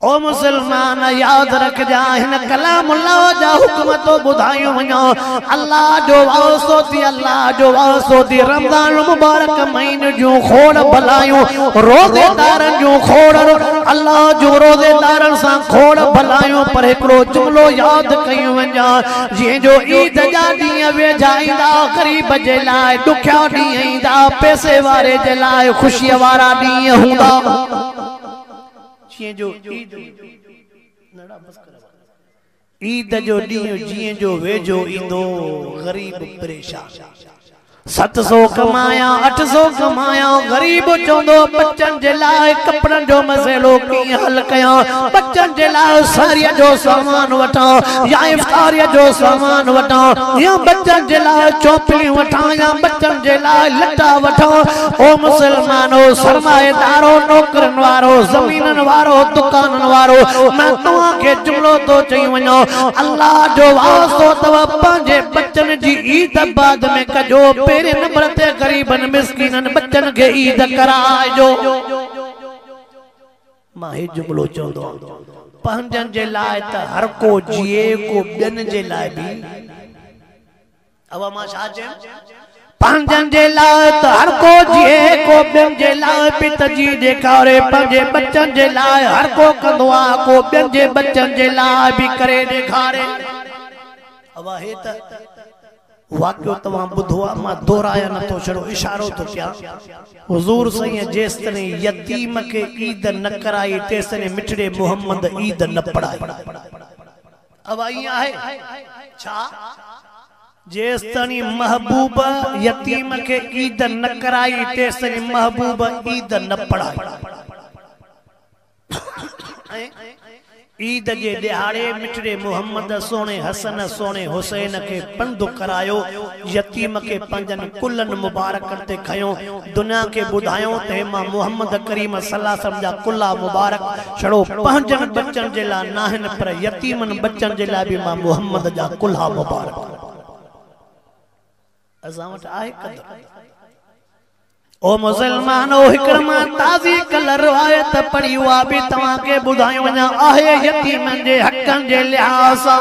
ओ मुसलमान याद रख जा, हिन कलाम अल्लाह जा हुक्म तो बुधायो वञो। अल्लाह जो वास्तो थी, अल्लाह जो वास्तो थी, रमजान मुबारक महीने जो खोड़ भलायूं, रोज़ेदारन जो खोड़, अल्लाह जो रोज़ेदारन सा खोड़ भलायूं। पर हिकड़ो जुमलो याद कयूं वञा, जे जो ईद जा ॾींहं वेझाईंदा, गरीब जे लाइ दुखिया ॾींहं ईंदा, पैसे वारे जे लाइ खुशी वारा ॾींहं हूंदा। जो ईद जो ॾींहुं जीअं जो वेझो ईंदो, गरीब परेशान। 700 कमाया 800 कमाया, गरीब चवंदो बच्चन जे लाइ कपड़न जो मसइलो कीअं हल कयां, बच्चन जे लाइ सारिया जो सामान वठां या इफ्तारिया जो सामान वठां, या बच्चन जे लाइ चौपलियूं वठां, या बच्चन जे लाइ लटा वठां। ओ मुसलमानो, सरमाएदारो, नौकरन वारो, ज़मीनन वारो, दुकानन वारो, मैं तव्हां खे जुमलो तो चई वञो, अल्लाह जो वास्तो तव पंहिंजे बच्चन जी ईद बाद में कजो। पेरे नंबर ते गरीबन मिस्कीनन बच्चन के ईद कराइजो। मां हे जुमलो चवंदो, पंहिंजन जे लाइ त हर को जिए, को ॿियन जे लाइ भी। अब मां छा चयां, पंहिंजन जे लाइ त हर को जिए, को ॿियन जे लाइ बि तजी ॾेखारे, पंहिंजे बच्चन जे लाइ हर को कंदो आ, को ॿियन जे बच्चन जे लाइ भी करे ॾेखारे। अब हे त वाक़ियो तव्हां ॿुधो आहे, मां दोहराया नथो छड़ो इशारो थो कयां। हुज़ूर साईं जेसिताईं यतीम खे ईद न कराई तेसिताईं मिठड़े मोहम्मद ईद न पढ़ाई। अब ईअं आहे छा? जेसिताईं महबूब यतीम खे ईद न कराई तेसिताईं महबूब ईद न पढ़ाई। ईद जे दिहाड़े मिठड़े मोहम्मद सोने हसन सोने हुसैन के पंधु करायो, यतीम के पंजन कुलन मुबारक ते खयो, दुनिया के बुधायो ते मां मोहम्मद करीम सल्लल्लाहु अलैहि वसल्लम जा कुल्ला मुबारक छड़ो पंजन बच्चन जे ला नाहन पर यतीमन बच्चन जे ला भी मां मोहम्मद जा कुल्ला मुबारक। असां वटि आहे कदर। ओ मुसलमानो हिकड़मा ताज़ी कल रिवायत पढ़ी हुआ भी तव्हां के बुधायो वञा आहे यतीमन जे हक़न जे लिहाज़ सां।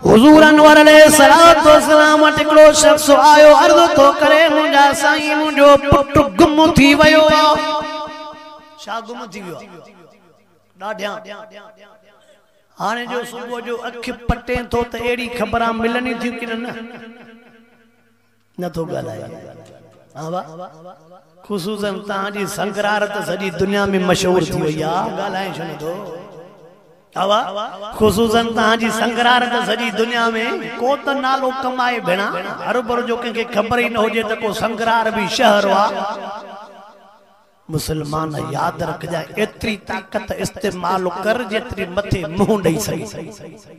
हुज़ूर अनवर अलैहिस्सलातु वस्सलाम वटि हिकिड़ो शख़्स आयो, अर्ज़ु थो करे मुंहिंजा साईं मुंहिंजो पुटु गुम थी वियो आहे। छा गुम थी वियो? ॾाढियां हाणे जो सुबुह जो अखि पटे थो त अहिड़ी ख़बरां मिलनि थियूं कि न? नथो ॻाल्हाए। ख़ुसूसन तव्हांजी संगरारत सॼी दुनिया में मशहूर थी वई आहे। ॻाल्हाए छो नथो? ख़ुसूसन तव्हांजी संगरारत सॼी दुनिया में को त नालो कमाए भेणा, हर भर जो कंहिंखे ख़बर ई न हुजे त को संगरार भी शहर आहे। मुसलमान याद रखजा, एतरी ताकत इस्तेमाल कर जेतरी मथे मुंह ॾेई सघे।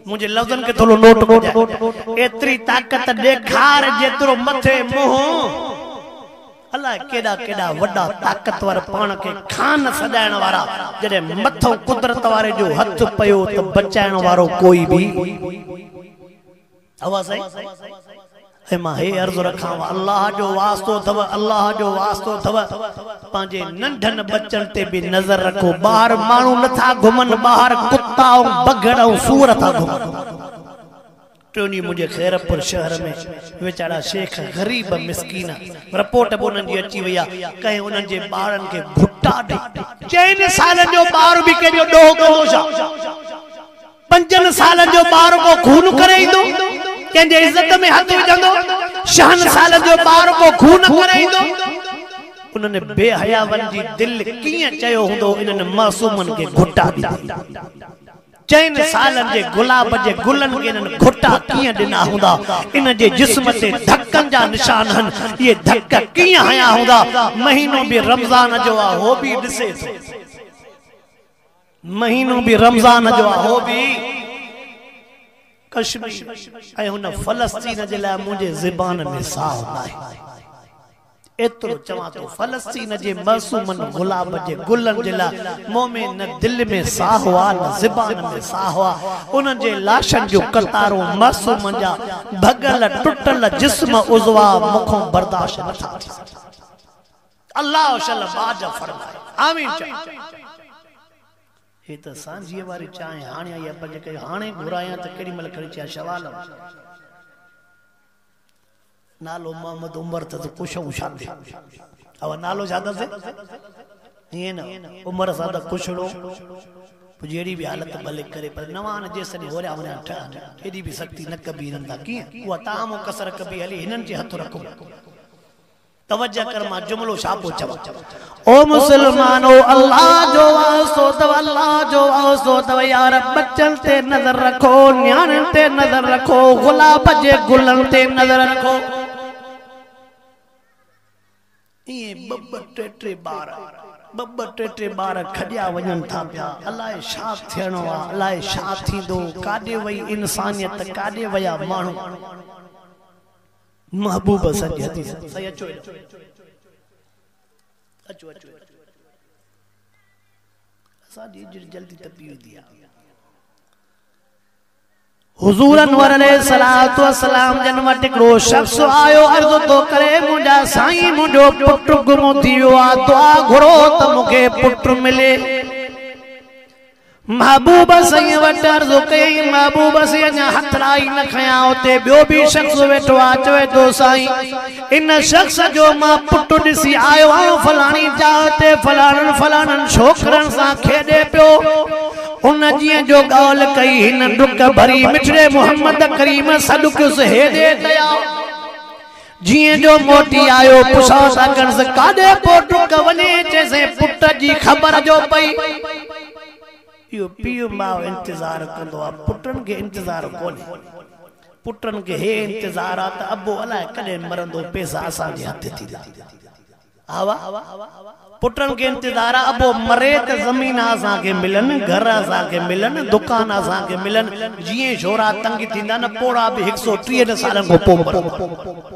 मुझे लफ्ज़न के थोड़ो नोट कजो। एतरी ताकत ॾेखार जेतिरो मथे मुंह। अल्लाह केड़ा केड़ा वड्डा ताकतवर पाण के खान सजाइण वारा, जडे मथो कुदरत वारे जो हथ पयो तो बचाइण वारो कोई भी। आवाज़ आई? ए मां हे अर्ज़ रखां, अल्लाह जो वास्तो थव, अल्लाह जो वास्तो थव, पांजे नंढन बच्चन ते भी नजर रखो। बाहर मानू नथा घुमन, बाहर कुत्ता और बगड़ और सूर था घुमन। टोनी मुझे खैरपुर शहर में वेचारा शेख गरीब मिस्कीन रिपोर्ट उन्हनि जी अची वई आहे, कहीं उन्हनि जे ॿारनि खे घुटा ॾे। 4 सालनि जो ॿार बि कंहिंजो ॾोह कंदो छा? 5 सालनि जो ॿार को खून करे ईंदो, कंहिंजे इज़त में हथ विझंदो। 6 सालनि जो ॿार को खून करे ईंदो। उन्हनि बेहयावन जी दिल कीअं चयो हूंदो इन्हनि मासूमनि खे घुटा ॾिना। 4 सालन जे गुलाब जे गुलन के इन्हनि घुटा कीअं ॾिना हूंदा। इन जे जिस्म ते धक्कन जा निशान हन। ये धक्क कीअं हया हूंदा। महीनो भी रमज़ान जो आ, हो भी ॾिसे थो। महीनो भी रमज़ान जो आ, हो भी कश्मीर ऐं हुन फ़लस्तीन जे लाइ मुंहिंजे ज़बान में साह नाहे। एतरो चवां तो फ़लस्तीन जे मासूमन गुलाब जे गुलन जे लाइ मोमें न दिल में साह हुआ न ज़बान में साह हुआ। उन्हनि जे लाशन जो कतारो मासूमन जा भगल टुटल जिस्म उज़वा मुखों बर्दाश्त नथा थी। अल्लाह शल बाज फरमाए आमीन। हे त सांझीअ वारी चांहि हाणे आई आहे, पर जेके हाणे घुरायां त केॾी महिल खणी अचिया शवाल नालो मोहम्मद उमर त कुशऊ शादी। अब नालो ज्यादा से ये ना उमर सादा कुशड़ो जेड़ी भी हालत भले करे, पर नवान जैसे हो रहा वना एडी भी शक्ति न कभी नंदा की वो ताम कसर कभी हली हिनन जे हथ रखो। तवज्जो कर, मा जुमलो छापो चवा। ओ मुसलमानो, अल्लाह जो वास्तो तव, अल्लाह जो वास्तो तव यार। बच्चन ते नजर रखो, न्याणन ते नजर रखो, गुलाब जे गुलन ते नजर रखो। ये बब्ब टे बार खडिया वजन था पिया। अलाए छा थियणो आहे, अलाए छा थींदो, काॾे वई इंसानियत, काॾे वया माण्हू। महबूब सॼी हदीस सही अचो अचो अचो असांजी जल्दी तपी वेंदी आहे। हुजूर अनवर अलैहिस्सलातु वस्सलाम जन वटि हिकिड़ो शख्स आयो, अर्ज़ु थो करे मुंहिंजा साईं मुंहिंजो पुटु गुम थी वियो आहे, दुआ घुरो त मूंखे पुटु मिले। महबूब साईं वटि अर्ज़ु कई, महबूब साईं अञा हथराई न खयां। उते ॿियो बि शख्स वेठो आहे, चवे थो साईं इन शख्स जो मां पुटु ॾिसी आयो आहियां, फलाणी जाइ ते फलाणनि छोकिरनि सां खेॾे पियो। उन जिए जो गाल कई न दुख भरी मिठड़े मोहम्मद करीम सदुक से हेदे दया जिए जो मोटी आयो पुछा सकन से कादे पोटुक वने जैसे पुट जी खबर जो पई यो पियो मां इंतजार कंदो आ पुटन के इंतजार कोने पुटन के हे इंतजार आ त अबो अलाए कदे मरंदो पैसा असा जे हथ थी आवा पुटन के इंतजार अबो मरे त जमीन असा के मिलन घर असा के मिलन दुकान असा के मिलन जिए छोरा तंग थींदा न पोड़ा भी 130 सालन को पो मर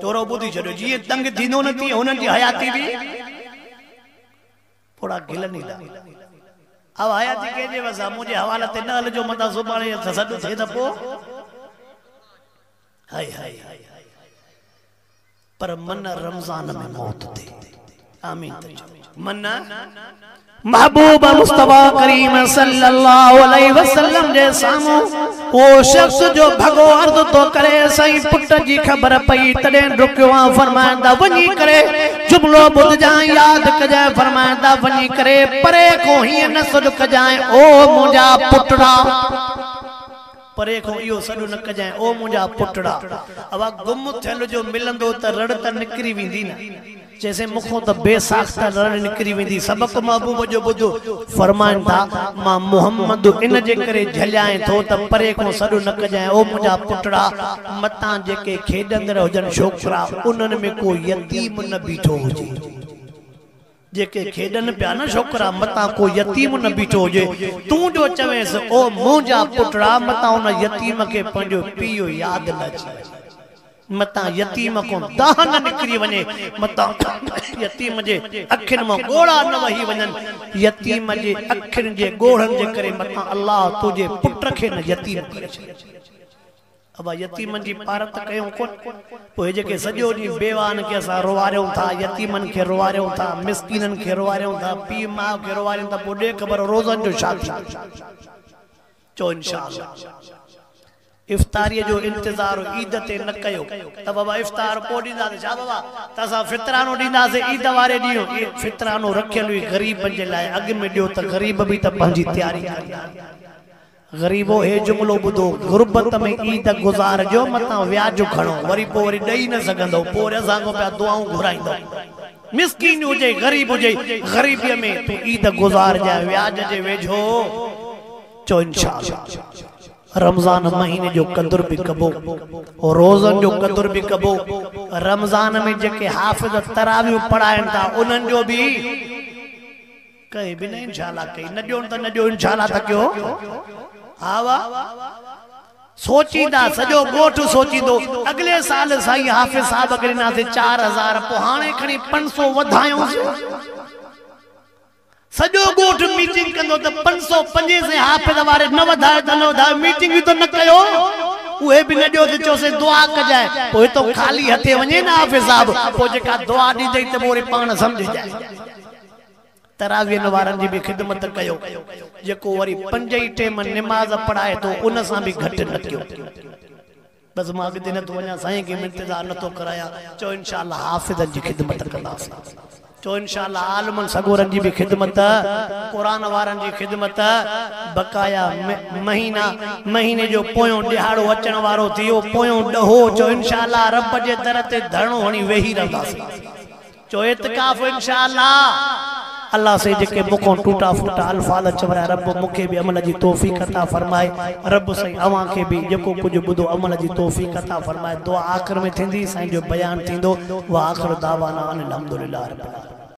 छोरो बुधी छड़ो जिए तंग थींदो न ती उनन जी हयाती भी पोड़ा गिलनी अब हयाती के जे वसा मुझे हवाले ते न हल जो मता सुबाणे सद थे त पो हाय हाय पर मन रमजान में मौत दे आमीन मन्ना महबूब मुस्तफा करीम सल्लल्लाहु अलैहि वसल्लम जे सामो वो शख्स जो भगो अर्ज तो करे सही पुट जी खबर पई तडे रुकवा फरमांदा वनी करे जुमलो बुध जाए याद कजाए फरमांदा वनी करे परे को ही न सुद कजाए ओ मुजा पुटड़ा परे को यो सडु न कजाए ओ मुजा पुटड़ा अब गुम थल जो मिलंदो त रड़ त निकरी विंदी न जैसे मुखो तो बेसाख्ता रड़ निकरी वेंदी सबक महबूब जो बुधो फरमान था मां मोहम्मद इन जे करे झल्याए थो त परे को सडु न कजाए ओ मुजा पुटड़ा मता जेके खेडंदड़ हुजन छोकरा उनन में को यतीम न बीठो हुजे जेके खेडन पिया न छोकरा मता को यतीम न बीठो हुजे तू जो चवेस ओ मुजा पुटड़ा मता उन यतीम के पंजो पियो याद न अचे मता यतीम को दाह न निकरी वने मता यतीम जे अखिन में गोड़ा न वही वनन यतीम जे अखिन जे गोड़न जे करे मता अल्लाह तुझे पुट खे न यतीम करे अब यतीम जी पारत कयो कोन पोइ जेके सजो दी बेवान के असा रोवारियो था यतीमन के रोवारियो था मिस्किनन के रोवारियो था पी मां के रोवारियो था पोडे खबर रोजन जो शादी चो इंशाअल्लाह इफ्तारी जो इंतजार ईद ते न कयो त बाबा इफ्तार पो दींदा छा बाबा तसा फितरानो दींदा से ईद वारे दियो ये फितरानो रखियल हुई गरीब जे लाए अग में दियो त गरीब भी त पंजी तैयारी करदा गरीबो हे जुमलो बुधो गुरबत में ईद गुजार जो मता व्याज खणो वरी पो वरी दई न सकंदो पो असा को पे दुआऊं घुराइंदो मिस्किन हुजे गरीब हुजे गरीबी में तू ईद गुजार जा व्याज जे वेझो चो इंशाअल्लाह रमजान महीने जो कदर भी कबो और रोजन जो कदर भी कबो रमजान में जेके हाफिज तरावी पढ़ाइन था उनन जो भी कहीं भी नहीं इंशाअल्लाह कहीं न जो त न जो इंशाअल्लाह त क्यों आवा सोचीदा सजो गोठ सोचीदो अगले साल साई हाफिज साहब अगले ना से 4000 पोहाने खणी 500 वधायो सजो गोठ मीटिंग कंदो त 505 से हाफिज वारे न वधाए त न वधाए मीटिंग भी तो न कयो उहे भी न जो त चोसे दुआ कजाए पोइ तो खाली हथे वने ना हाफिज साहब पो जेका दुआ दी दई त मोरे पाण समझ जाए तरावीह वारन जी भी खिदमत कयो जेको वरी 5 टाइम नमाज पढ़ाए तो उन सा भी घट न कयो बस मां अगते न तो वना साईं के इंतजार न तो कराया चो इंशाअल्लाह हाफिज जी खिदमत कंदास चो इंशाअल्लाह आलमन सगोरन जी भी खिदमत कुरान वारन जी खिदमत बकाया महीने जो पोयो दिहाड़ो अचण वारो थियो पोयो डहो चो इंशाअल्लाह रब जे दर ते धरणो हणी वेही रहंदास चो इत्काफ इंशाअल्लाह अल्लाह से जेके मुखों टूटा फूटा अल्फाज चवरा रब मुखे भी अमल जी तौफीक अता फरमाए रब सही अवा के भी जेको कुछ बुधो अमल जी तौफीक अता फरमाए दुआ आखिर में थींदी साईं जो बयान थींदो वा आखिर दावाना अल्हम्दुलिल्लाह रब्बिल आलमीन।